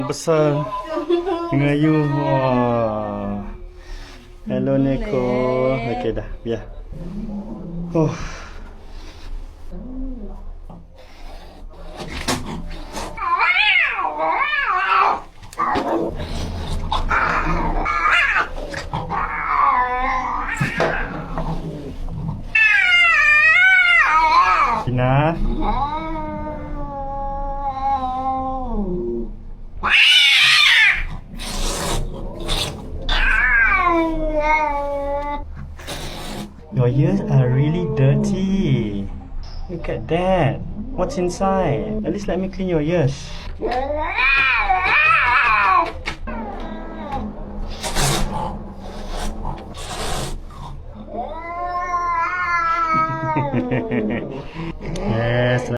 Besar mengayu. Wah. Hello Neko. Okey dah, biar. Oh. Tina. Your ears are really dirty. Look at that. What's inside? At least let me clean your ears. Yes.